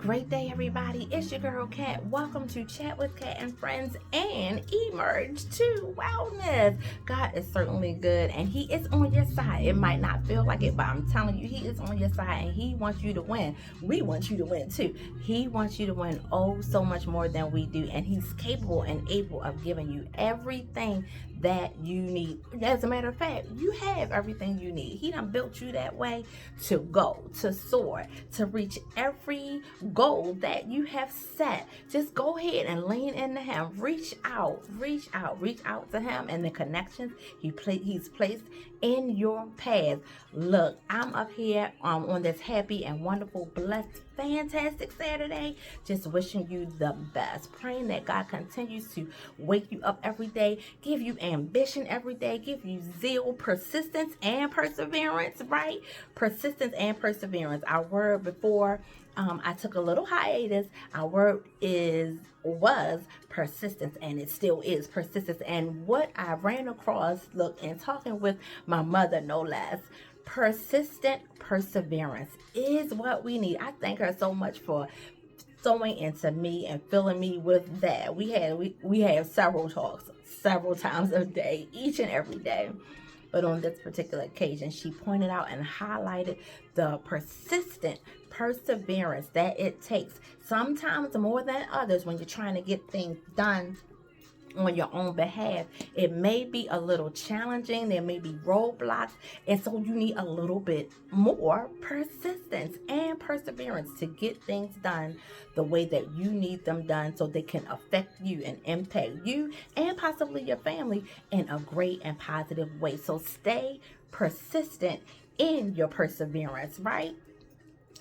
Great day, everybody. It's your girl, Kat. Welcome to Chat with Kat and Friends and Emerge to Wellness. God is certainly good and He is on your side. It might not feel like it, but I'm telling you, He is on your side and He wants you to win. We want you to win too. He wants you to win so much more than we do, and He's capable and able of giving you everything that you need. As a matter of fact, you have everything you need. He done built you that way to go, to soar, to reach every goal that you have set. Just go ahead and lean into Him. Reach out to Him and the connections He's placed in your path. Look, I'm up here on this happy and wonderful, blessed, fantastic Saturday, just wishing you the best, praying that God continues to wake you up every day, give you ambition every day, give you zeal, persistence, and perseverance, right? Persistence and perseverance. Our word before I took a little hiatus, our word was persistence, and it still is persistence. And what I ran across, look, and talking with my mother, no less, persistent perseverance is what we need. I thank her so much for sewing into me and filling me with that. We have several talks, several times a day, each and every day. But on this particular occasion, she pointed out and highlighted the persistent perseverance that it takes, sometimes more than others, when you're trying to get things done on your own behalf. It may be a little challenging, there may be roadblocks, and so you need a little bit more persistence and perseverance to get things done the way that you need them done, so they can affect you and impact you and possibly your family in a great and positive way. So stay persistent in your perseverance, right?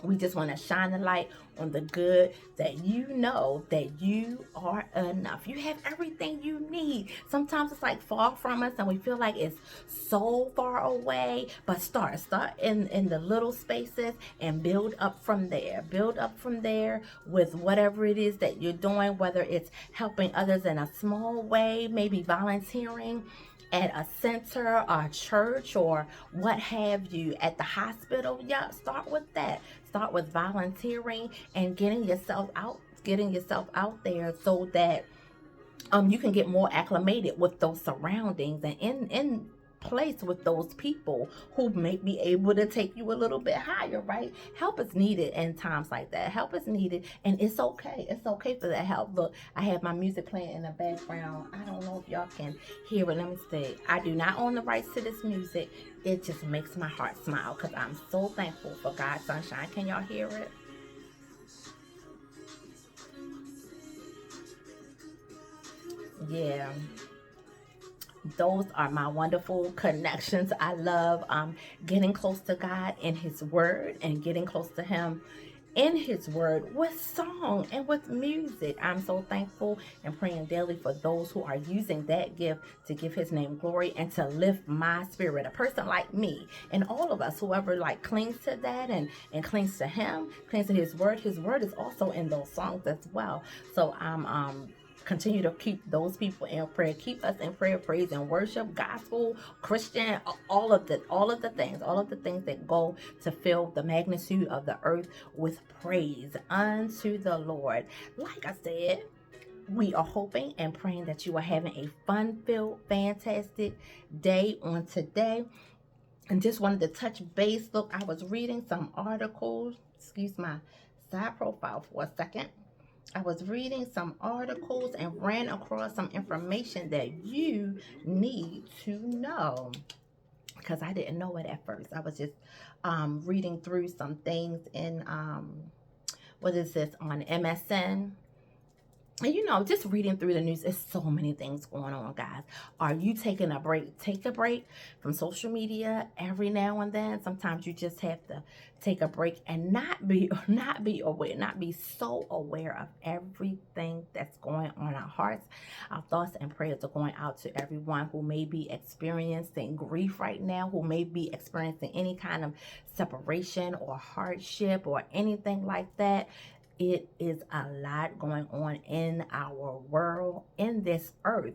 We just want to shine the light on the good, that you know that you are enough. You have everything you need. Sometimes it's like far from us and we feel like it's so far away, but start in the little spaces and build up from there. Build up from there with whatever it is that you're doing, whether it's helping others in a small way, maybe volunteering at a center or a church or what have you, at the hospital. Yeah, start with that. Start with volunteering and getting yourself out there, so that you can get more acclimated with those surroundings and in place with those people who may be able to take you a little bit higher, right? Help is needed in times like that. Help is needed, and it's okay. It's okay for that help. Look, I have my music playing in the background. I don't know if y'all can hear it. Let me see. I do not own the rights to this music. It just makes my heart smile because I'm so thankful for God's sunshine. Can y'all hear it? Yeah. Those are my wonderful connections. I love getting close to God in His Word and getting close to Him in His Word with song and with music. I'm so thankful and praying daily for those who are using that gift to give His name glory and to lift my spirit. A person like me and all of us, whoever like clings to that and clings to Him, clings to His Word. His Word is also in those songs as well. So I'm continue to keep those people in prayer. Keep us in prayer, praise and worship, gospel, Christian, all of the things that go to fill the magnitude of the earth with praise unto the Lord. Like I said, we are hoping and praying that you are having a fun-filled, fantastic day on today. And just wanted to touch base. Look, I was reading some articles. Excuse my side profile for a second. I was reading some articles and ran across some information that you need to know, because I didn't know it at first. I was just reading through some things in, what is this, on MSN. And just reading through the news, there's so many things going on, guys. Are you taking a break? Take a break from social media every now and then. Sometimes you just have to take a break and not be so aware of everything that's going on. Our hearts, our thoughts and prayers are going out to everyone who may be experiencing grief right now, who may be experiencing any kind of separation or hardship or anything like that. It is a lot going on in our world, in this earth,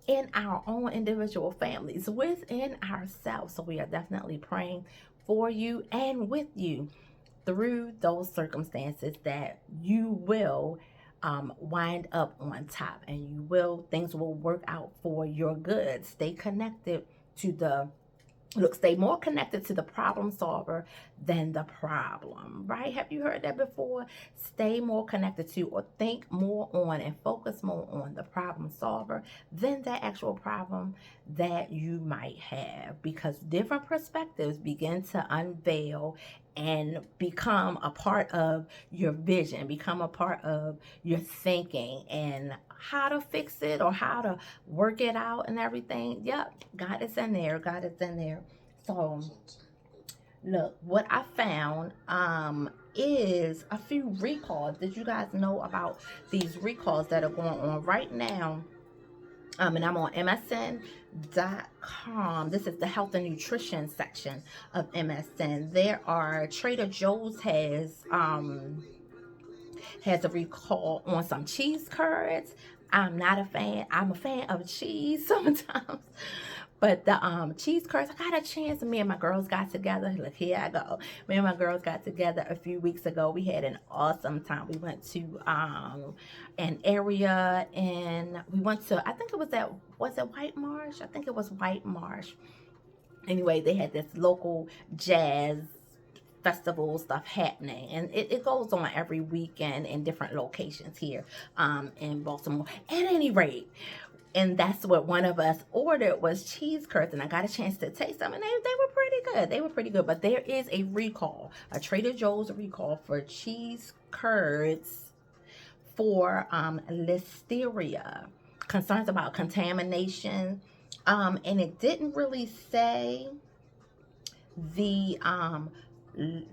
in our own individual families, within ourselves. So we are definitely praying for you and with you. through those circumstances that you will wind up on top, and things will work out for your good. Stay connected to the Look, stay more connected to the problem solver than the problem, right? Have you heard that before? Stay more connected to, or think more on and focus more on the problem solver than that actual problem that you might have, because different perspectives begin to unveil and become a part of your vision, become a part of your thinking, and how to fix it or how to work it out and everything. Yep, God is in there. God is in there. So, look, what I found is a few recalls. Did you guys know about these recalls that are going on right now? And I'm on MSN.com. This is the health and nutrition section of MSN. There are Trader Joe's has a recall on some cheese curds. I'm not a fan. I'm a fan of cheese sometimes. But the cheese curds, I got a chance. Me and my girls got together. Look, here I go. Me and my girls got together a few weeks ago. We had an awesome time. We went to an area, and we went to, I think it was was it White Marsh? I think it was White Marsh. Anyway, they had this local jazz festival stuff happening, and it goes on every weekend in different locations here in Baltimore. At any rate, and that's what one of us ordered, was cheese curds, and I got a chance to taste them, and they were pretty good. They were pretty good. But there is a recall, a Trader Joe's recall for cheese curds for listeria, concerns about contamination, and it didn't really say the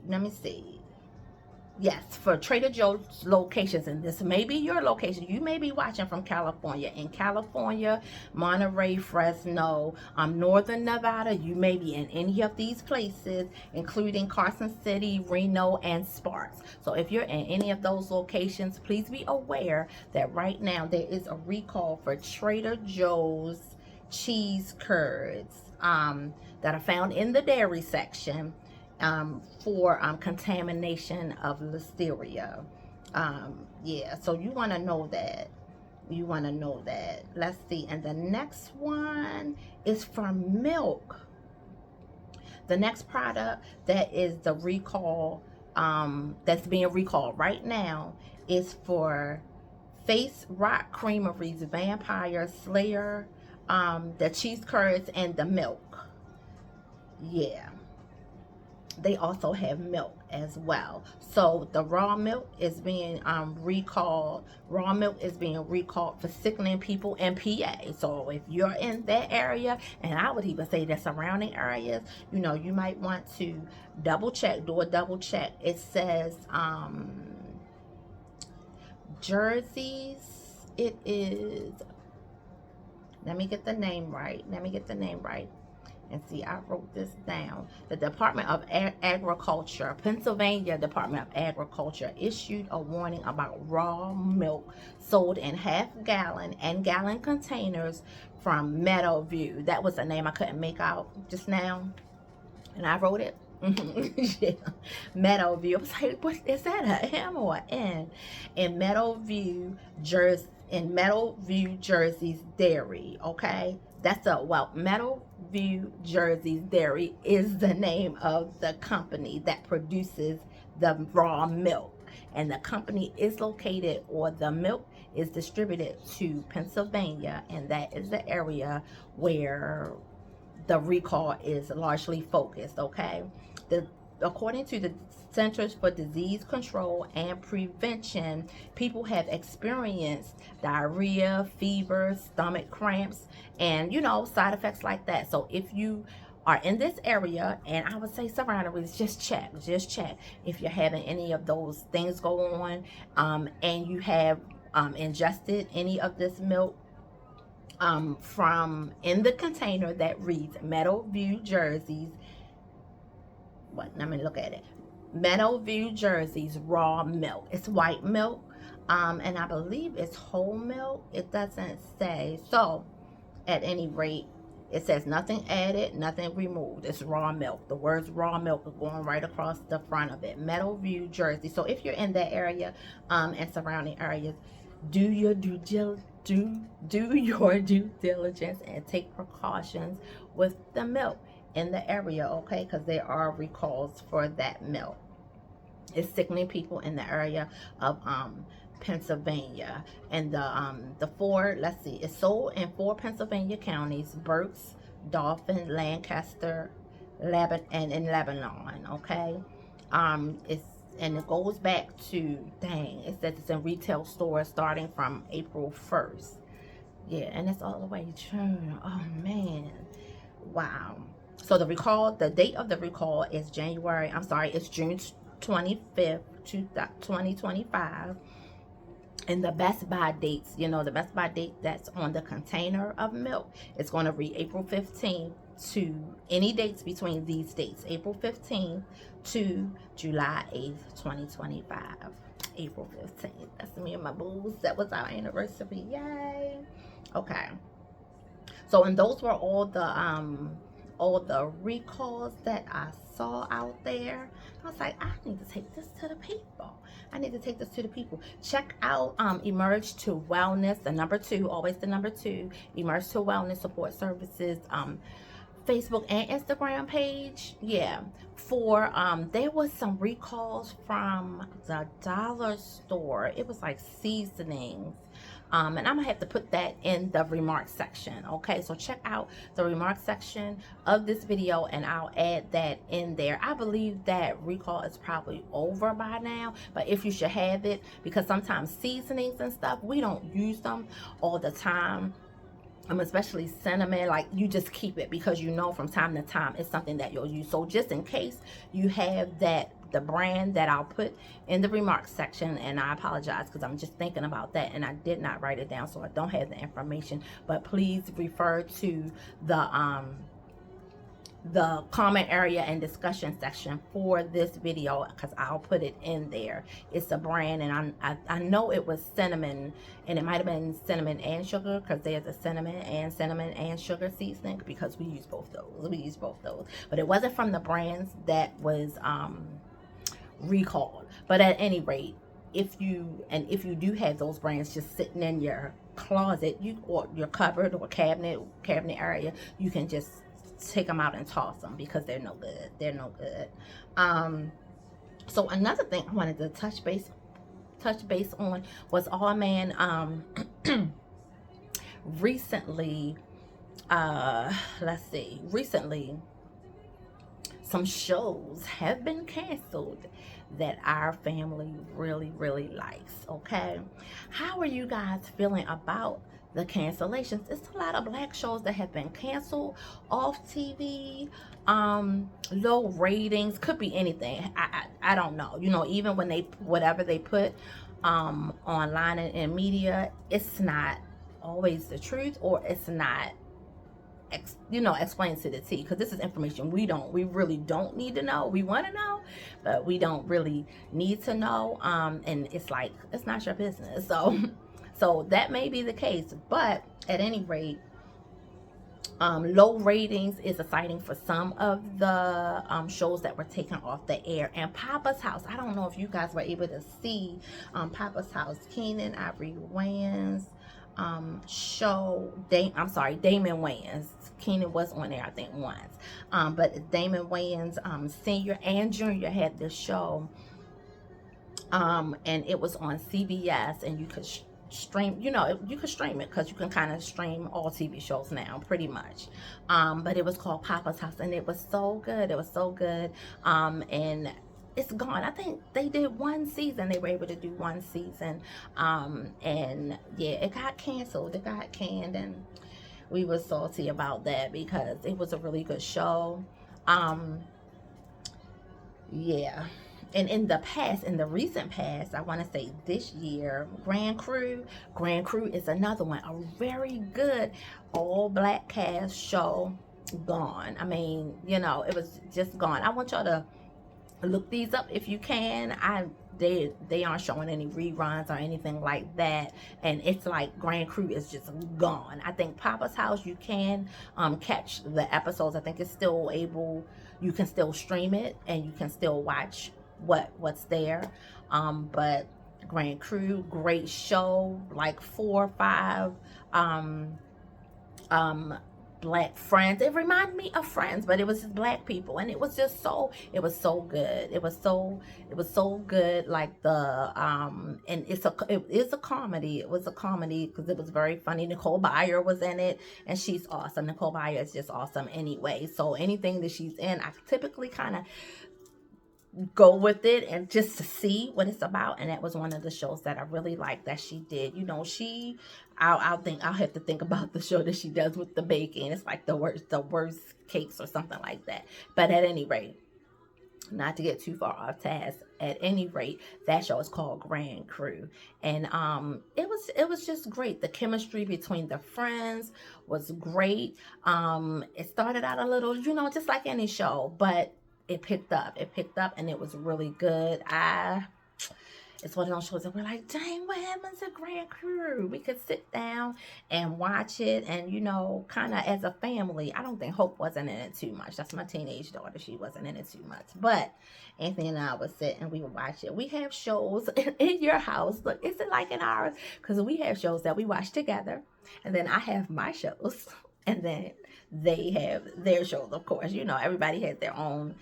let me see. Yes, for Trader Joe's locations, and this may be your location. You may be watching from California. In California, Monterey, Fresno, Northern Nevada, you may be in any of these places, including Carson City, Reno, and Sparks. So if you're in any of those locations, please be aware that right now there is a recall for Trader Joe's cheese curds that are found in the dairy section, for contamination of listeria. Yeah, so you want to know that. Let's see. And the next one is from milk. The next product that is the recall, that's being recalled right now, is for Face Rock Creamery's Vampire Slayer, the cheese curds and the milk. Yeah. They also have milk as well. So the raw milk is being recalled. Raw milk is being recalled for sickening people in PA. So if you're in that area, and I would even say the surrounding areas, you might want to double check, do a double check. It says Jersey's. It is, let me get the name right. And see, I wrote this down. The Department of Agriculture, Pennsylvania Department of Agriculture, issued a warning about raw milk sold in half-gallon and gallon containers from Meadowview. That was the name I couldn't make out just now, and I wrote it. Yeah, Meadowview. I was like, what is that, a M or an N? In Meadowview, Jersey's dairy. Okay, that's Meadowview Jersey's dairy is the name of the company that produces the raw milk, and the company is located, or the milk is distributed to Pennsylvania, and that is the area where the recall is largely focused. Okay, according to the Centers for Disease Control and Prevention, people have experienced diarrhea, fever, stomach cramps, and side effects like that. So if you are in this area, and I would say surroundings, just check if you're having any of those things go on, and you have ingested any of this milk from in the container that reads Meadowview Jersey's. Let me look at it. Meadowview Jersey's raw milk. It's white milk, and I believe it's whole milk. It doesn't say. So, at any rate, It says nothing added, nothing removed. It's raw milk. The words raw milk are going right across the front of it. Meadowview, Jersey. So if you're in that area and surrounding areas, do your due diligence and take precautions with the milk in the area, okay? Because there are recalls for that milk. It's sickening people in the area of Pennsylvania. And the four, let's see, it's sold in 4 Pennsylvania counties: Berks, Dauphin, Lancaster, and in Lebanon, okay? And it goes back to, dang, it says it's in retail stores starting from April 1st. Yeah, and it's all the way true. Oh man, wow. So the date of the recall is it's June 25th, 2025. And the Best Buy dates, the Best Buy date that's on the container of milk, it's going to read April 15th to any dates between these dates, April 15th to July 8th, 2025. April 15th. That's me and my booze. That was our anniversary. Yay. Okay. So, and those were all the recalls that I saw out there. I was like, I need to take this to the people. Check out Emerge to Wellness, the number 2, always the number 2, Emerge to Wellness Support Services Facebook and Instagram page. Yeah, for there was some recalls from the dollar store. It was like seasonings. And I'm gonna have to put that in the remarks section. Okay, so check out the remarks section of this video and I'll add that in there. I believe that recall is probably over by now, but if you should have it, because sometimes seasonings and stuff, we don't use them all the time. Especially cinnamon, like you just keep it because from time to time it's something that you'll use. So just in case you have the brand that I'll put in the remarks section, and I apologize because I'm just thinking about that and I did not write it down, so I don't have the information, but please refer to the comment area and discussion section for this video because I'll put it in there. It's a brand, and I know it was cinnamon, and it might have been cinnamon and sugar because there's a cinnamon and sugar seasoning, because we use both those. But it wasn't from the brands that was recalled. But at any rate, if you do have those brands just sitting in your closet, or your cupboard or cabinet area, you can just take them out and toss them because they're no good. So another thing I wanted to touch base on was recently some shows have been canceled that our family really likes. Okay, how are you guys feeling about the cancellations? It's a lot of black shows that have been canceled off TV. Low ratings, could be anything. I don't know. Even when whatever they put online and in media, it's not always the truth, or it's not explained to the T, because this is information we really don't need to know. We want to know, but we don't really need to know. And it's like, it's not your business. So that may be the case, but at any rate, low ratings is a citing for some of the shows that were taken off the air. And Papa's House, I don't know if you guys were able to see Papa's House, Keenan Ivory Wayans show. Damon Wayans. Keenan was on there, I think, once. But Damon Wayans, senior and junior, had this show. And it was on CBS, and you could stream, you could stream it because you can kind of stream all TV shows now pretty much. But it was called Papa's House, and it was so good. And it's gone. I think they did one season. They were able to do one season. And yeah, it got canceled. It got canned, and we were salty about that because it was a really good show. Yeah. And in the recent past, I want to say this year, Grand Crew is another one, a very good all black cast show, gone. I mean, it was just gone. I want y'all to Look these up if you can. They aren't showing any reruns or anything like that, and it's like Grand Crew is just gone. I think Papa's House, you can catch the episodes. I think it's still able, you can still stream it and you can still watch what's there. But Grand Crew, great show, like 4 or 5 um um black friends. It reminded me of Friends, but it was just black people, and it was just so, it was so good. It was so good. Like the and it is a comedy. It was a comedy because it was very funny. Nicole Byer was in it, and she's awesome. Nicole Byer is just awesome anyway. So anything that she's in, I typically kind of go with it and just to see what it's about. And that was one of the shows that I really liked that she did. I'll have to think about the show that she does with the baking. It's like the worst cakes or something like that. But at any rate, not to get too far off task, at any rate, that show is called Grand Crew. And it was just great. The chemistry between the friends was great. It started out a little, just like any show, but it picked up and it was really good. It's one of those shows that we're like, dang, what happens to Grand Crew? We could sit down and watch it, and kind of as a family. I don't think Hope wasn't in it too much. That's my teenage daughter. She wasn't in it too much. But Anthony and I would sit and we would watch it. We have shows in your house. Look, is it like in ours? Because we have shows that we watch together, and then I have my shows, and then they have their shows. Of course, everybody has their own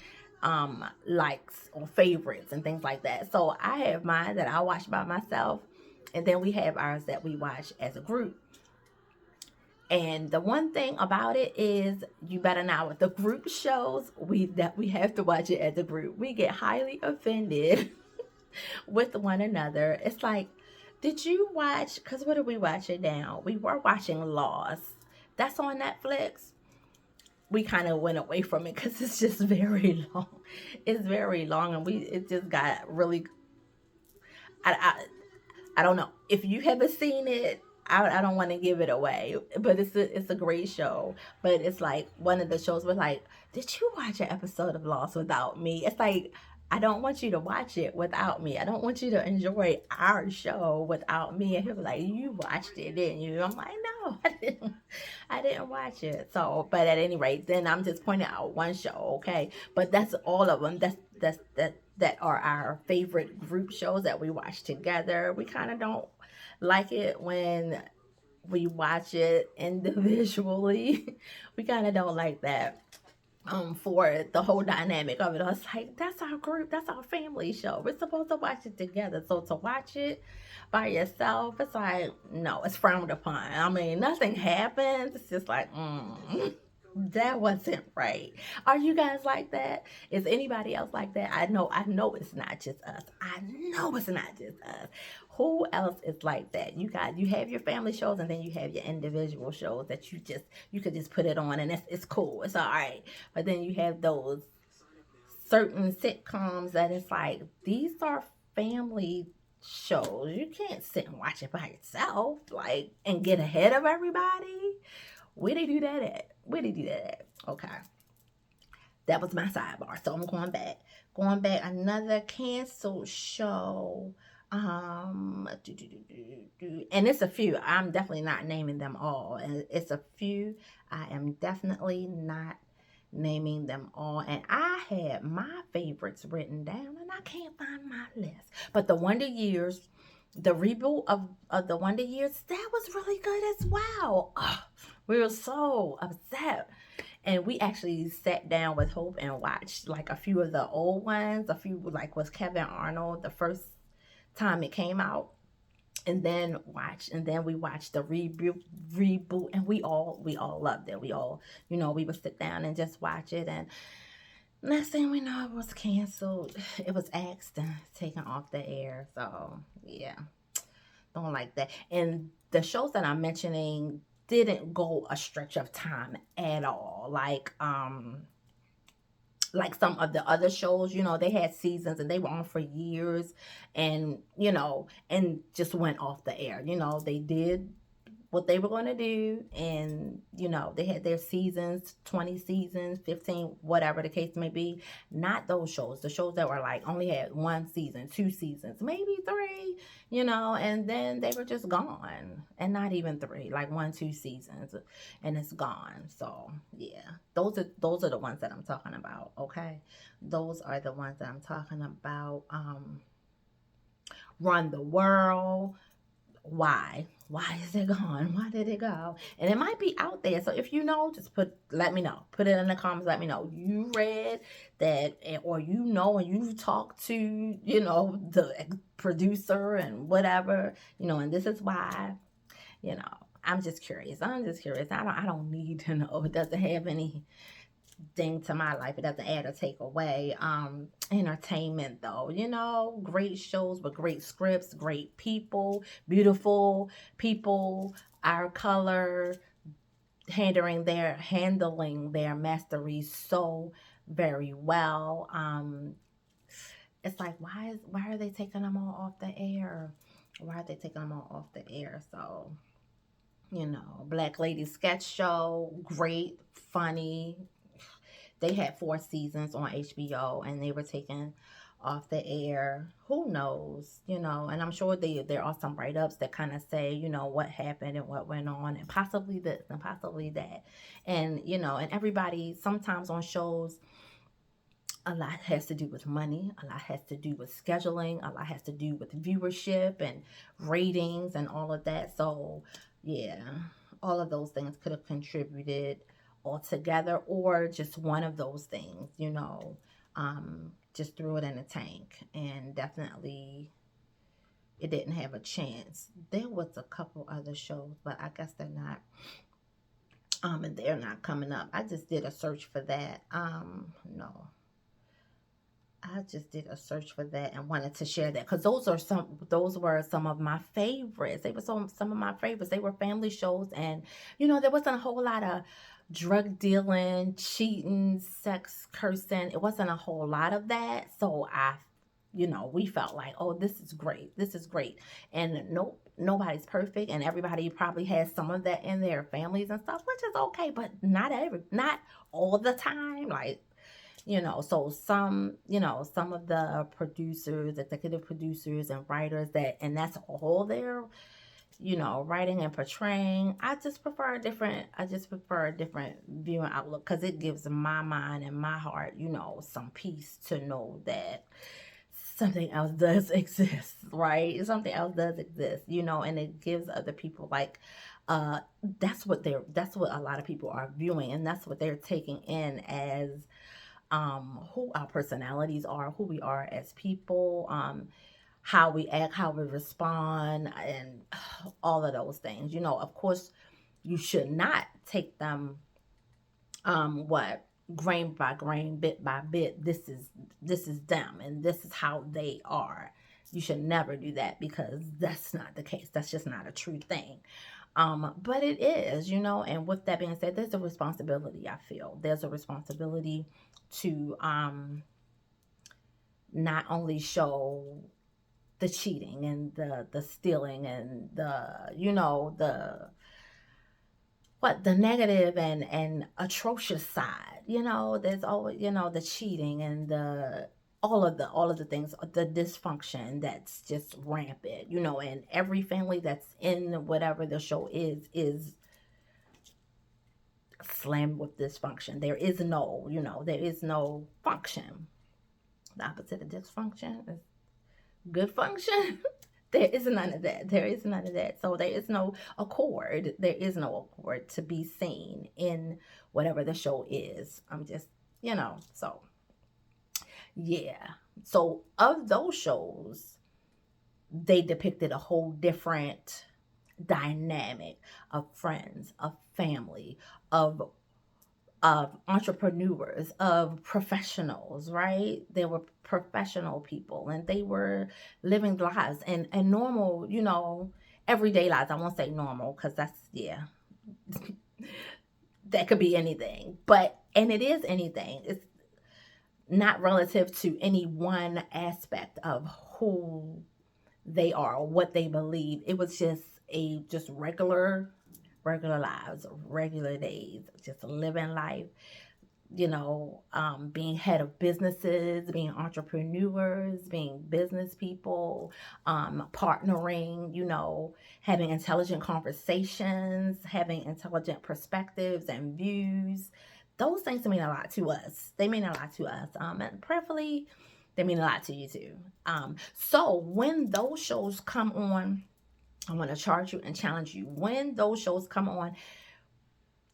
likes or favorites and things like that. So I have mine that I watch by myself, and then we have ours that we watch as a group. And the one thing about it is, you better not, with the group shows, we have to watch it as a group. We get highly offended with one another. It's like, did you watch, because what are we watching now? We were watching Lost. That's on Netflix. We kind of went away from it because it's just very long. It's very long, and it just got really. I don't know if you haven't seen it. I don't want to give it away, but it's a great show. But it's like one of the shows where, like, did you watch an episode of Lost without me? It's like, I don't want you to watch it without me. I don't want you to enjoy our show without me. And he was like, you watched it, didn't you? I'm like, no, I didn't. I didn't watch it. So, but at any rate, then I'm just pointing out one show, okay? But that's all of them. That are our favorite group shows that we watch together. We kind of don't like it when we watch it individually. We kind of don't like that. For the whole dynamic of it, I was like, that's our group, that's our family show. We're supposed to watch it together. So to watch it by yourself, it's like, no, it's frowned upon. I mean, nothing happens. It's just like, that wasn't right. Are you guys like that? Is anybody else like that? I know it's not just us. I know it's not just us. Who else is like that? You have your family shows, and then you have your individual shows that you could just put it on, and it's cool. It's all right. But then you have those certain sitcoms that it's like, these are family shows. You can't sit and watch it by yourself, like, and get ahead of everybody. Where they do that at? Okay. That was my sidebar. So I'm going back. Another canceled show. And it's a few. I'm definitely not naming them all. And it's a few. I am definitely not naming them all. And I had my favorites written down, and I can't find my list. But the Wonder Years, the reboot of the Wonder Years, that was really good as well. We were so upset. And we actually sat down with Hope and watched like a few of the old ones. A few, like, was Kevin Arnold the first time it came out. And then we watched the reboot, and we all loved it. We all, we would sit down and just watch it, and next thing we know, it was canceled. It was axed and taken off the air. So yeah, don't like that. And the shows that I'm mentioning didn't go a stretch of time at all. Like some of the other shows, they had seasons and they were on for years, and and just went off the air. They did what they were going to do. And, they had their seasons, 20 seasons, 15, whatever the case may be. Not those shows. The shows that were like only had one season, two seasons, maybe three, and then they were just gone. And not even three, like one, two seasons, and it's gone. So, yeah. Those are the ones that I'm talking about, okay? Those are the ones that I'm talking about. Run the World. Why is it gone? Why did it go? And it might be out there, so if you know, just let me know, put it in the comments, let me know you read that, or and you talked to the producer and whatever, and this is why. you know I'm just curious. I don't need to know. It doesn't have any thing to my life. It doesn't add or take away. Entertainment though, great shows with great scripts, great people, beautiful people, our color, handling their mastery so very well. It's like, why are they taking them all off the air? Why are they taking them all off the air? So, Black Lady Sketch Show, great, funny. They had 4 seasons on HBO, and they were taken off the air. Who knows, and I'm sure there are some write-ups that kind of say, what happened and what went on, and possibly this and possibly that. And everybody, sometimes on shows, a lot has to do with money, a lot has to do with scheduling, a lot has to do with viewership and ratings and all of that. So, yeah, all of those things could have contributed altogether, or just one of those things, just threw it in the tank. And definitely it didn't have a chance. There was a couple other shows, but I guess they're not and they're not coming up. I just did a search for that. No, I just did a search for that and wanted to share that, because those were some of my favorites. They were some of my favorites. They were family shows, and there wasn't a whole lot of drug dealing, cheating, sex, cursing. It wasn't a whole lot of that. So we felt like, oh, this is great. This is great. And nope, nobody's perfect, and everybody probably has some of that in their families and stuff, which is okay, but not all the time. Like, so some of the producers, executive producers and writers, that's all they're, writing and portraying. I just prefer a different viewing outlook, because it gives my mind and my heart, some peace to know that something else does exist, right? Something else does exist, and it gives other people, like, that's what a lot of people are viewing, and that's what they're taking in as who our personalities are, who we are as people, how we act, how we respond, and all of those things. Of course, you should not take them, what, grain by grain, bit by bit. This is them, and this is how they are. You should never do that, because that's not the case. That's just not a true thing. But it is, and with that being said, there's a responsibility. I feel there's a responsibility to not only show the cheating and the stealing and the negative and atrocious side. There's always, the cheating and all of the things, the dysfunction that's just rampant, and every family that's in whatever the show is slammed with dysfunction. There is no function. The opposite of dysfunction is good function. There is none of that. So there is no accord. There is no accord to be seen in whatever the show is. I'm just, so yeah. So of those shows, they depicted a whole different dynamic of friends, of family, of entrepreneurs, of professionals, right? They were professional people, and they were living lives and normal, everyday lives. I won't say normal, because that's, yeah, that could be anything, and it is anything. It's not relative to any one aspect of who they are or what they believe. It was just regular regular lives, regular days, just living life, being head of businesses, being entrepreneurs, being business people, partnering, having intelligent conversations, having intelligent perspectives and views. Those things mean a lot to us. They mean a lot to us. And prayerfully, they mean a lot to you too. So when those shows come on, I want to charge you and challenge you. When those shows come on,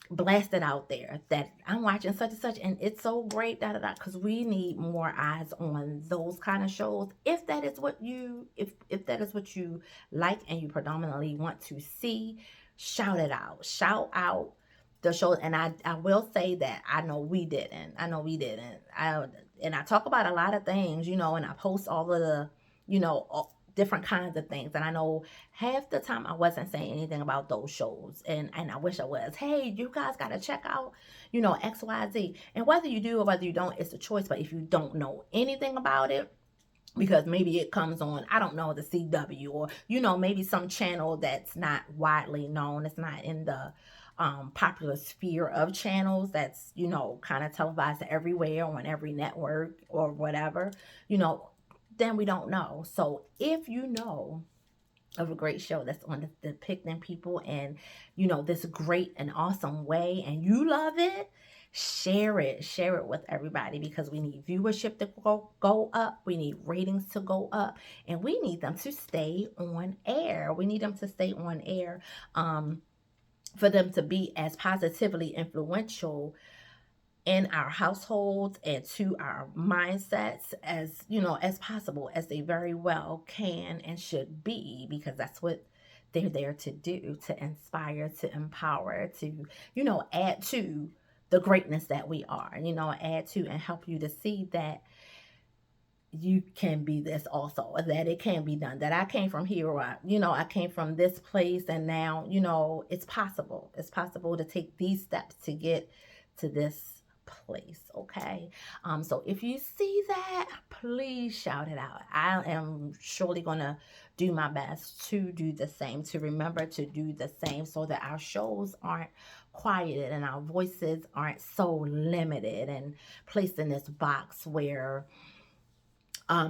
blast it out there that I'm watching such and such and it's so great, da da da, because we need more eyes on those kind of shows. If that is what you if that is what you like and you predominantly want to see, shout it out. Shout out the show. And I will say that I know we didn't. I talk about a lot of things, and I post all of the, different kinds of things. And I know half the time I wasn't saying anything about those shows. And I wish I was. Hey, you guys got to check out, XYZ. And whether you do or whether you don't, it's a choice. But if you don't know anything about it, because maybe it comes on, I don't know, the CW, or, maybe some channel that's not widely known. It's not in the popular sphere of channels that's, kind of televised everywhere on every network or whatever, then we don't know. So if you know of a great show that's on depicting people in, this great and awesome way, and you love it, share it with everybody, because we need viewership to go up, we need ratings to go up, and we need them to stay on air. For them to be as positively influential in our households and to our mindsets as possible, as they very well can and should be, because that's what they're there to do, to inspire, to empower, to add to the greatness that we are, add to and help you to see that you can be this also, that it can be done, that I came from here, or I came from this place, and now it's possible to take these steps to get to this place. Okay. So if you see that, please shout it out. I am surely gonna do my best to do the same, to remember to do the same, so that our shows aren't quieted and our voices aren't so limited and placed in this box where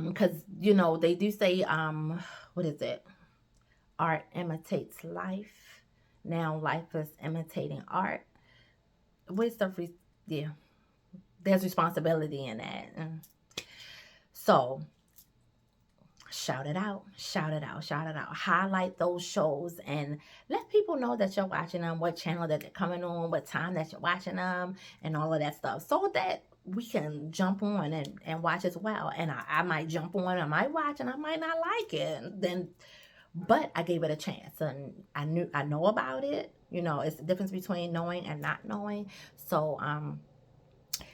because they do say what is it, art imitates life. Now life is imitating art. Yeah, there's responsibility in that. So shout it out, highlight those shows and let people know that you're watching them, what channel that they're coming on, what time that you're watching them, and all of that stuff, so that we can jump on and watch as well. And I might jump on, I might watch, and I might not like it then, but I gave it a chance, and I know about it. It's the difference between knowing and not knowing. So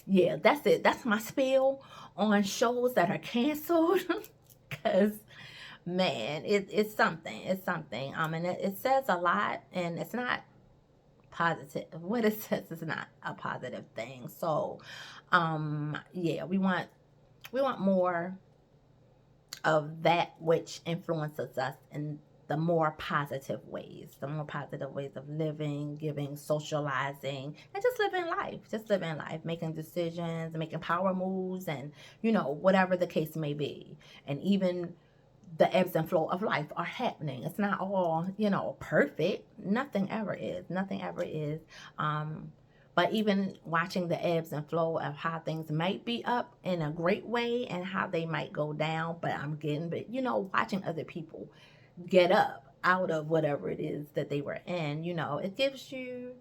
yeah, that's it. That's my spiel on shows that are canceled. Because man, it's something. And it says a lot, and it's not positive. What it says is not a positive thing. So yeah, we want more of that which influences us in the more positive ways of living, giving, socializing, and just living life, making decisions, making power moves, and whatever the case may be. And even the ebbs and flow of life are happening. It's not all perfect. Nothing ever is. But even watching the ebbs and flow of how things might be up in a great way and how they might go down, but watching other people get up out of whatever it is that they were in, it gives you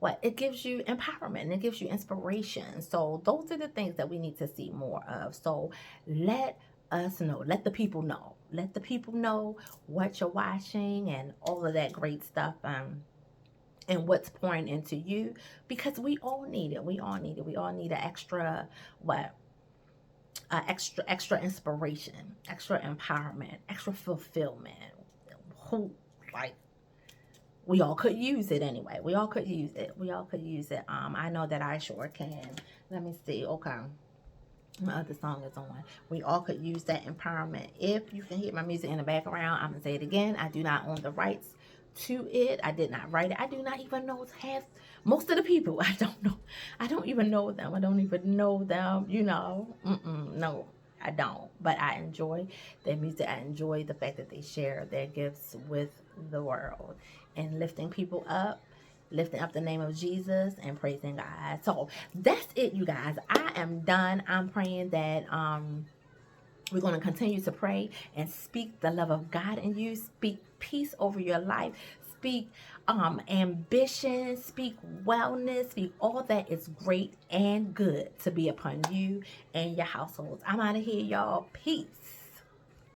empowerment, it gives you inspiration. So those are the things that we need to see more of. So let us know, let the people know what you're watching and all of that great stuff, and what's pouring into you, because we all need it. We all need an extra inspiration, extra empowerment, extra fulfillment. We all could use it anyway. We all could use it. I know that I sure can. Let me see. Okay. My other song is on. We all could use that empowerment. If you can hear my music in the background, I'm going to say it again. I do not own the rights to it. I did not write it. I do not even know half, most of the people. I don't know. I don't even know them. I don't even know them, you know. No, I don't. But I enjoy their music. I enjoy the fact that they share their gifts with the world and lifting people up, lifting up the name of Jesus and praising God. So that's it, you guys. I am done. I'm praying that we're going to continue to pray and speak the love of God in you. Speak peace over your life. Speak ambition. Speak wellness. Speak all that is great and good to be upon you and your households. I'm out of here, y'all. Peace.